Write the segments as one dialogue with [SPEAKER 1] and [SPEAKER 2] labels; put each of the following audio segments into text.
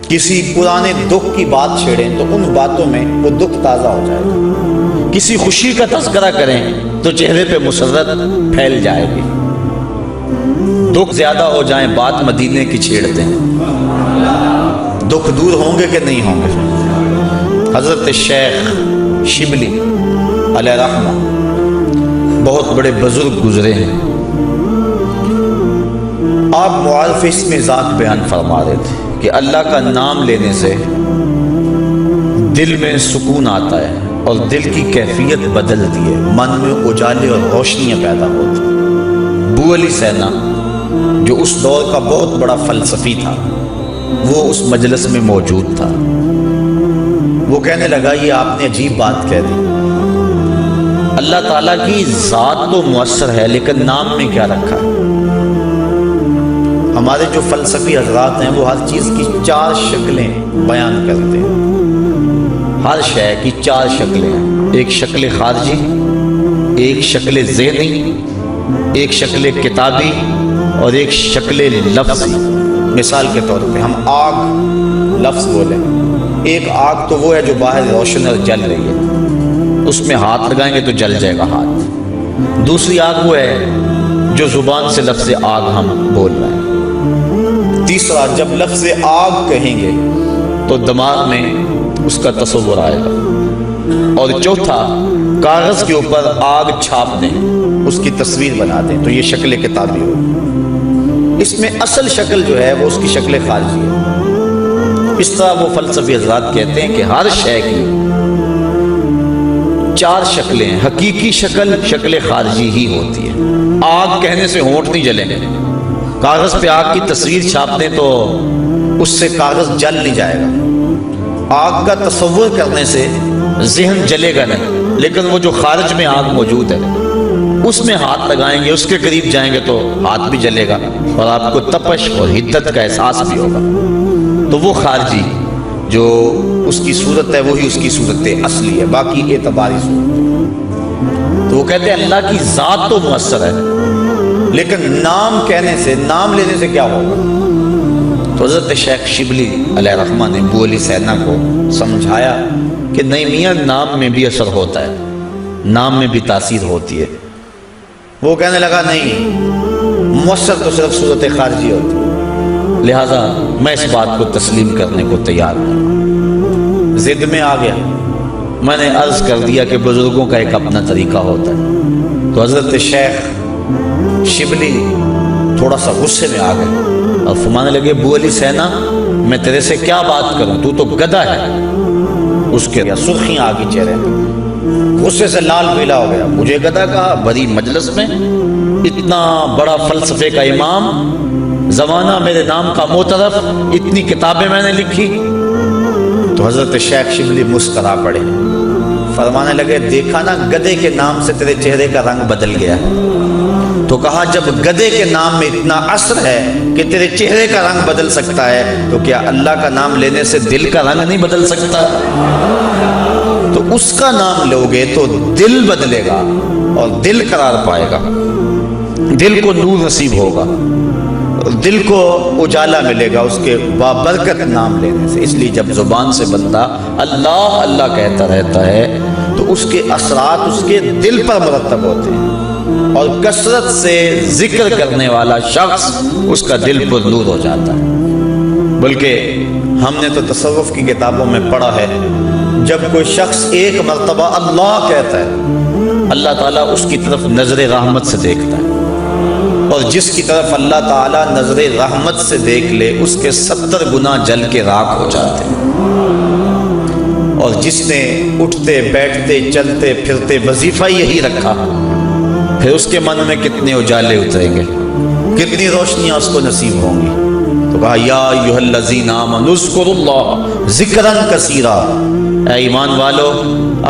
[SPEAKER 1] کسی پرانے دکھ کی بات چھیڑیں تو ان باتوں میں وہ دکھ تازہ ہو جائے گا، کسی خوشی کا تذکرہ کریں تو چہرے پہ مسرت پھیل جائے گی۔ دکھ زیادہ ہو جائیں بات مدینے کی چھیڑتے ہیں، دکھ دور ہوں گے کہ نہیں ہوں گے؟ حضرت شیخ شبلی علیہ رحمہ بہت بڑے بزرگ گزرے ہیں، آپ معارف اسم ذات بیان فرما رہے تھے کہ اللہ کا نام لینے سے دل میں سکون آتا ہے اور دل کی کیفیت بدلتی ہے، من میں اجالے اور روشنیاں پیدا ہوتی ہیں۔ ابو علی سینا جو اس دور کا بہت بڑا فلسفی تھا وہ اس مجلس میں موجود تھا، وہ کہنے لگا یہ آپ نے عجیب بات کہہ دی، اللہ تعالیٰ کی ذات تو مؤثر ہے لیکن نام میں کیا رکھا ہے؟ ہمارے جو فلسفی حضرات ہیں وہ ہر چیز کی 4 شکلیں بیان کرتے ہیں، ہر شے کی 4 شکلیں ہیں، ایک شکل خارجی، ایک شکل ذہنی، ایک شکل کتابی اور ایک شکل لفظی۔ مثال کے طور پہ ہم آگ لفظ بولیں، ایک آگ تو وہ ہے جو باہر روشن اور جل رہی ہے، اس میں ہاتھ لگائیں گے تو جل جائے گا ہاتھ۔ دوسری آگ وہ ہے جو زبان سے لفظ آگ ہم بول رہے ہیں۔ تیسرا جب لفظ آگ کہیں گے تو دماغ میں اس کا تصور آئے گا، اور چوتھا کاغذ کے اوپر آگ چھاپ دیں، اس کی تصویر بنا دیں تو یہ شکل کتابی ہو۔ اس میں اصل شکل جو ہے وہ اس کی شکل خارجی ہے۔ اس طرح وہ فلسفی حضرات کہتے ہیں کہ ہر شے کی 4 شکلیں ہیں، حقیقی شکل شکل خارجی ہی ہوتی ہے۔ آگ کہنے سے ہونٹ نہیں جلیں گے، کاغذ پہ آگ کی تصویر چھاپ دیں تو اس سے کاغذ جل نہیں جائے گا، آگ کا تصور کرنے سے ذہن جلے گا نہیں، لیکن وہ جو خارج میں آگ موجود ہے اس میں ہاتھ لگائیں گے، اس کے قریب جائیں گے تو ہاتھ بھی جلے گا اور آپ کو تپش اور حدت کا احساس بھی ہوگا۔ تو وہ خارجی جو اس کی صورت ہے وہی اس کی صورت اصلی ہے، باقی اعتباری صورت۔ تو وہ کہتے ہیں اللہ کی ذات تو مؤثر ہے لیکن نام کہنے سے، نام لینے سے کیا ہوگا؟ تو حضرت شیخ شبلی علیہ رحمہ نے ابو علی سینا کو سمجھایا کہ نہیں میاں، نام میں بھی اثر ہوتا ہے، نام میں بھی تاثیر ہوتی ہے۔ وہ کہنے لگا نہیں، مؤثر تو صرف صورت خارجی ہوتی ہے، لہٰذا میں اس بات کو تسلیم کرنے کو تیار ہوں۔ ضد میں آ گیا، میں نے عرض کر دیا کہ بزرگوں کا ایک اپنا طریقہ ہوتا ہے۔ تو حضرت شیخ شبلی تھوڑا سا غصے میں آ گئے اور فرمانے لگے ابو علی سینا میں تیرے سے کیا بات کروں، تو گدھا ہے۔ اس کے سرخیاں آ گئی چہرے پہ، غصے سے لال پیلا ہو گیا، مجھے گدھا کہا بڑی مجلس میں، اتنا بڑا فلسفے کا امام، زمانہ میرے نام کا معترف، اتنی کتابیں میں نے لکھی۔ تو حضرت شیخ شبلی مسکرا پڑے، فرمانے لگے دیکھا نا گدھے کے نام سے تیرے چہرے کا رنگ بدل گیا۔ تو کہا جب گدھے کے نام میں اتنا اثر ہے کہ تیرے چہرے کا رنگ بدل سکتا ہے تو کیا اللہ کا نام لینے سے دل کا رنگ نہیں بدل سکتا؟ تو اس کا نام لوگے تو دل بدلے گا اور دل قرار پائے گا، دل کو نور نصیب ہوگا، دل کو اجالا ملے گا اس کے بابرکت نام لینے سے۔ اس لیے جب زبان سے بندہ اللہ اللہ کہتا رہتا ہے تو اس کے اثرات اس کے دل پر مرتب ہوتے ہیں، اور کثرت سے ذکر کرنے والا شخص اس کا دل پر نور ہو جاتا ہے۔ بلکہ ہم نے تو تصوف کی کتابوں میں پڑھا ہے جب کوئی شخص ایک مرتبہ اللہ کہتا ہے اللہ تعالیٰ اس کی طرف نظر رحمت سے دیکھتا ہے، اور جس کی طرف اللہ تعالیٰ نظر رحمت سے دیکھ لے اس کے 70 گنا جل کے راکھ ہو جاتے ہیں، اور جس نے اٹھتے بیٹھتے چلتے پھرتے وظیفہ یہی رکھا پھر اس کے من میں کتنے اجالے اتریں گے، کتنی روشنیاں اس کو نصیب ہوں گی۔ تو کہا یا ایھا الذین آمنوا اذکروا اللہ ذکرا کثیرا، اے ایمان والو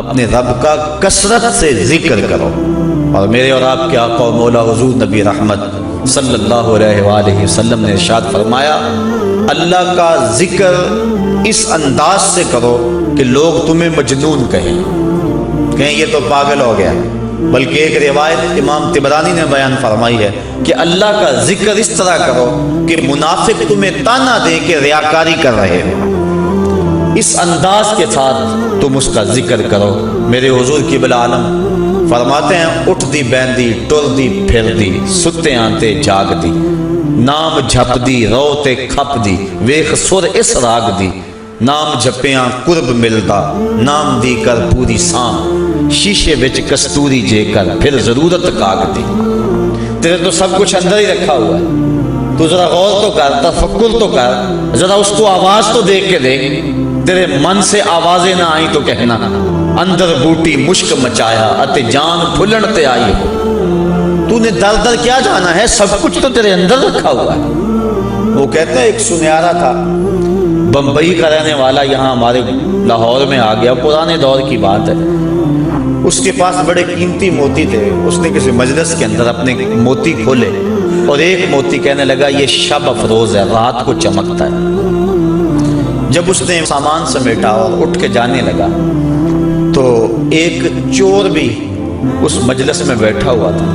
[SPEAKER 1] اپنے رب کا کثرت سے ذکر کرو۔ اور میرے اور آپ کے آقا و مولا حضور نبی رحمت صلی اللہ علیہ وآلہ وسلم نے ارشاد فرمایا اللہ کا ذکر اس انداز سے کرو کہ لوگ تمہیں مجنون کہیں یہ تو پاگل ہو گیا، بلکہ ایک روایت امام طبرانی نے بیان فرمائی ہے کہ اللہ کا ذکر اس طرح کرو کہ منافق تمہیں تانا دے کہ ریاکاری کر رہے ہو، اس انداز کے ساتھ تم اس کا ذکر کرو۔ میرے حضور قبلہ عالم فرماتے ہیں اٹھ دی بیندی ٹر دی پھر دی ستے آنتے جاگ دی، نام جھپ دی رو تے کھپ دی ویخ سر اس راگ دی، نام جھپیاں قرب ملدا نام دی کر پوری سام، شیشے وچ کستوری جے کر پھر ضرورت کاگ دی۔ تیرے تو سب کچھ اندر ہی رکھا ہوا ہے، تو ذرا غور تو کر، تفکر تو کر، ذرا اس کو آواز تو دیکھ کے دیکھ، تیرے من سے آوازیں نہ آئیں تو کہنا اندر بوٹی مشک مچایا اتے جان پھلن تے آئی ہو۔ تو نے در در کیا جانا ہے، سب کچھ تو تیرے اندر رکھا ہوا ہے۔ وہ کہتے ہیں ایک سنیارا تھا بمبئی کا رہنے والا، یہاں ہمارے لاہور میں آ گیا، پرانے دور کی بات ہے۔ اس کے پاس بڑے قیمتی موتی تھے، اس نے کسی مجلس کے اندر اپنے موتی کھولے اور ایک موتی کہنے لگا یہ شب افروز ہے، رات کو چمکتا ہے۔ جب اس نے سامان سمیٹا اور اٹھ کے جانے لگا تو ایک چور بھی اس مجلس میں بیٹھا ہوا تھا،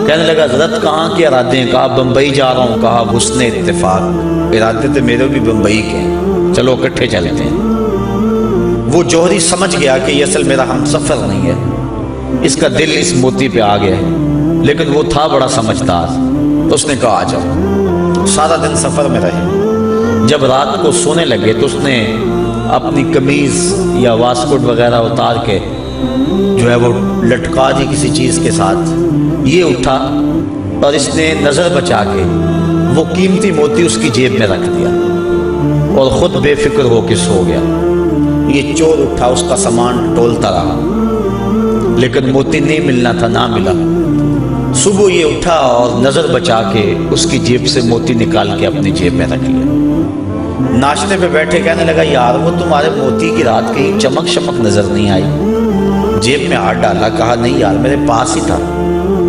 [SPEAKER 1] کہنے لگا حضرت کہاں کے ارادے ہیں؟ کہا بمبئی جا رہا ہوں۔ کہا حسن اتفاق، ارادے تھے میرے بھی بمبئی کے، چلو اکٹھے چلتے ہیں۔ وہ جوہری سمجھ گیا کہ یہ اصل میرا ہم سفر نہیں ہے، اس کا دل اس موتی پہ آ گیا ہے، لیکن وہ تھا بڑا سمجھدار، تو اس نے کہا آ جاؤ۔ سارا دن سفر میں رہے، جب رات کو سونے لگے تو اس نے اپنی قمیض یا واسکٹ وغیرہ اتار کے جو ہے وہ لٹکا دی کسی چیز کے ساتھ، یہ اٹھا اور اس نے نظر بچا کے وہ قیمتی موتی اس کی جیب میں رکھ دیا اور خود بے فکر ہو کے سو گیا۔ یہ چور اٹھا، اس کا سامان ٹولتا رہا، لیکن موتی نہیں ملنا تھا، نہ ملا۔ صبح یہ اٹھا اور نظر بچا کے اس کی جیب سے موتی نکال کے اپنی جیب میں رکھ لیا۔ ناشتے پہ بیٹھے کہنے لگا یار وہ تمہارے موتی کی رات کہیں چمک شمک نظر نہیں آئی؟ جیب میں ہاتھ ڈالا، کہا نہیں یار میرے پاس ہی تھا۔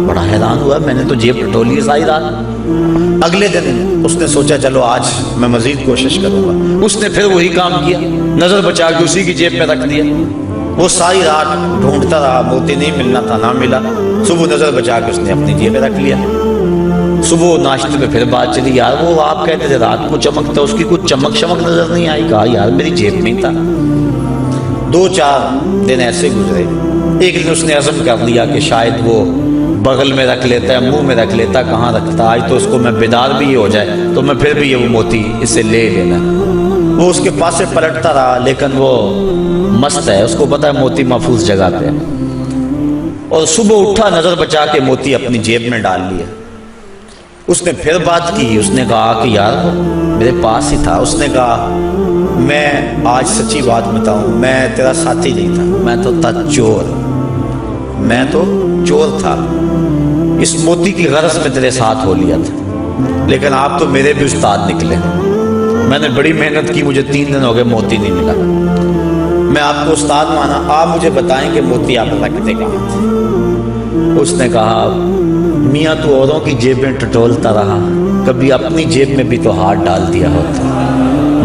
[SPEAKER 1] بڑا حیران ہوا، میں نے تو جیب ٹٹولی ساری رات۔ اگلے دن اس نے سوچا چلو آج میں مزید کوشش کروں گا، اس نے پھر وہی کام کیا، نظر بچا کے اسی کی جیب میں رکھ دیا۔ وہ ساری رات ڈھونڈتا رہا، موتی نہیں ملنا تھا، نہ ملا۔ صبح نظر بچا کے اس نے اپنی جیب میں رکھ لیا۔ صبح ناشتے میں پھر بات چلی، یار وہ آپ کہتے تھے رات کو چمکتا، اس کی کچھ چمک شمک نظر نہیں آئی؟ کہا یار میری جیب میں ہی تھا۔ 2-4 دن ایسے گزرے، ایک دن اس نے عزم کر لیا کہ شاید وہ بغل میں رکھ لیتا ہے، منہ میں رکھ لیتا، کہاں رکھتا، آج تو اس کو میں بیدار بھی ہو جائے تو میں پھر بھی یہ وہ موتی اسے لے لینا۔ وہ اس کے پاس سے پلٹتا رہا، لیکن وہ مست ہے، اس کو پتا ہے موتی محفوظ جگہ پہ، اور صبح اٹھا نظر بچا کے موتی اپنی جیب میں ڈال لیا۔ اس نے پھر بات کی، اس نے کہا کہ یار میرے پاس ہی تھا۔ اس نے کہا میں آج سچی بات بتاؤں، میں تیرا ساتھی نہیں تھا، میں تو تھا چور، میں تو چور تھا، اس موتی کی غرض میں تیرے ساتھ ہو لیا تھا، لیکن آپ تو میرے بھی استاد نکلے، میں نے بڑی محنت کی، مجھے 3 دن ہو گئے موتی نہیں ملا، میں آپ کو استاد مانا، آپ مجھے بتائیں کہ موتی آپ رکھتے کہاں تھے؟ اس نے کہا میاں تو اوروں کی جیب میں ٹٹولتا رہا، کبھی اپنی جیب میں بھی تو ہاتھ ڈال دیا ہوتا،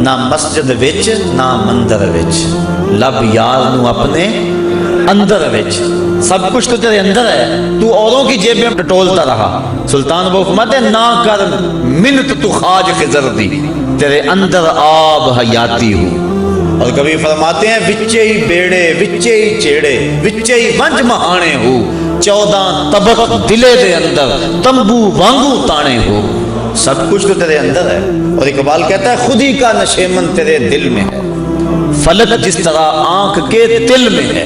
[SPEAKER 1] نہ مسجد وچ نہ مندر وچ، لب یار نو اپنے اندر وچ، سب کچھ تو تیرے اندر ہے، تو اوروں کی جیب میں ٹٹولتا رہا۔ سلطان وہ فرماتے ہیں نہ کر منت تو خواج خضر دی، تیرے اندر آب حیاتی ہوں۔ اور کبھی فرماتے ہیں وچے ہی بیڑے وچے ہی چیڑے وچے ہی ونج مہانے ہو، 14 طبق دلے دے اندر تمبو وانگو تانے ہو، سب کچھ تو تیرے اندر ہے۔ اور اقبال کہتا ہے خود ہی کا نشیمن تیرے دل میں ہے، فلک جس طرح آنکھ کے دل میں ہے،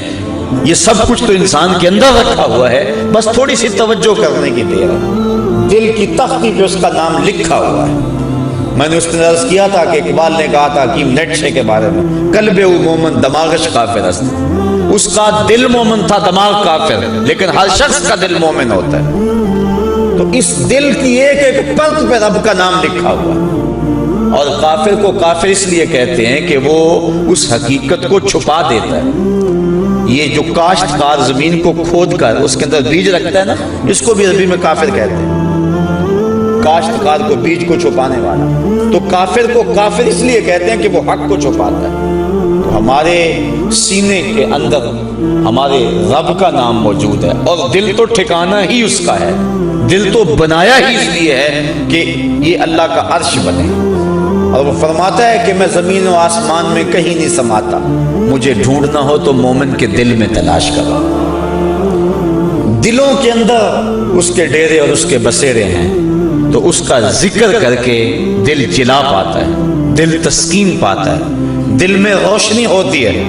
[SPEAKER 1] یہ سب کچھ تو انسان کے اندر رکھا ہوا ہے، بس تھوڑی سی توجہ کرنے کی دیر ہے، دل کی تختی پہ اس کا نام لکھا ہوا ہے۔ میں نے اس نے عرض کیا تھا کہ اقبال نے کہا تھا حکیم نیٹشے کے بارے میں، قلب او مومن دماغش کافر است، اس کا دل مومن تھا، دماغ کافر، لیکن ہر شخص کا دل مومن ہوتا ہے۔ تو اس دل کی ایک ایک پرت پہ رب کا نام لکھا ہوا ہے، اور کافر کو کافر اس لیے کہتے ہیں کہ وہ اس حقیقت کو چھپا دیتا ہے۔ یہ جو کاشتکار زمین کو کھود کر اس کے اندر بیج رکھتا ہے نا، اس کو بھی عربی میں کافر کہتے ہیں، کاشتکار کو بیج کو چھپانے والا۔ تو کافر کو کافر اس لیے کہتے ہیں کہ وہ حق کو چھپاتا ہے۔ ہمارے سینے کے اندر ہمارے رب کا نام موجود ہے، اور دل تو ٹھکانہ ہی اس کا ہے، دل تو بنایا ہی اس لیے ہے کہ یہ اللہ کا عرش بنے، اور وہ فرماتا ہے کہ میں زمین و آسمان میں کہیں نہیں سماتا، مجھے ڈھونڈنا ہو تو مومن کے دل میں تلاش کرو۔ دلوں کے اندر اس کے ڈیرے اور اس کے بسیرے ہیں، تو اس کا ذکر کر کے دل جلا پاتا ہے، دل تسکین پاتا ہے، دل میں روشنی ہوتی ہے۔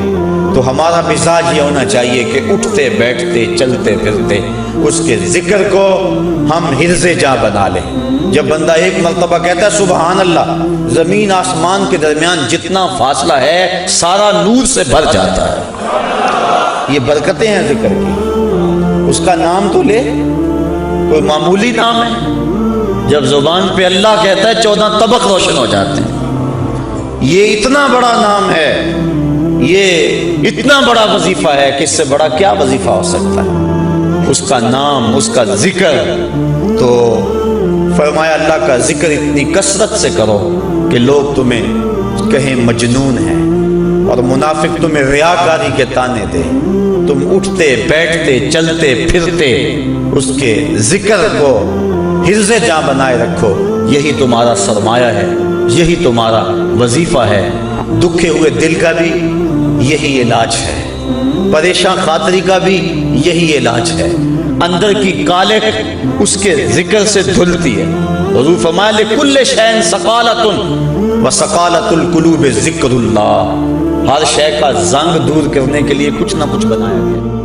[SPEAKER 1] تو ہمارا مزاج یہ ہونا چاہیے کہ اٹھتے بیٹھتے چلتے پھرتے اس کے ذکر کو ہم حرز جاں بنا لیں۔ جب بندہ ایک مرتبہ کہتا ہے سبحان اللہ، زمین آسمان کے درمیان جتنا فاصلہ ہے سارا نور سے بھر جاتا ہے۔ یہ برکتیں ہیں ذکر کی، اس کا نام تو لے، کوئی معمولی نام ہے؟ جب زبان پہ اللہ کہتا ہے 14 طبق روشن ہو جاتے ہیں۔ یہ اتنا بڑا نام ہے، یہ اتنا بڑا وظیفہ ہے کہ اس سے بڑا کیا وظیفہ ہو سکتا ہے؟ اس کا نام، اس کا ذکر، تو فرمایا اللہ کا ذکر اتنی کثرت سے کرو کہ لوگ تمہیں کہیں مجنون ہیں، اور منافق تمہیں ریاکاری کے طعنے دے۔ تم اٹھتے بیٹھتے چلتے پھرتے اس کے ذکر کو حرز جاں بنائے رکھو، یہی تمہارا سرمایہ ہے، یہی تمہارا وظیفہ ہے۔ دکھے ہوئے دل کا بھی یہی علاج ہے، پریشان خاطری کا بھی یہی علاج ہے، اندر کی کالک اس کے ذکر سے دھلتی ہے۔ حضور فرمایا لِكُلِّ شَيْءٍ سَقَالَةٌ وَسَقَالَةُ الْقُلُوبِ ذِكْرُ اللَّهِ، ہر شے کا زنگ دور کرنے کے لیے کچھ نہ کچھ بنایا گیا۔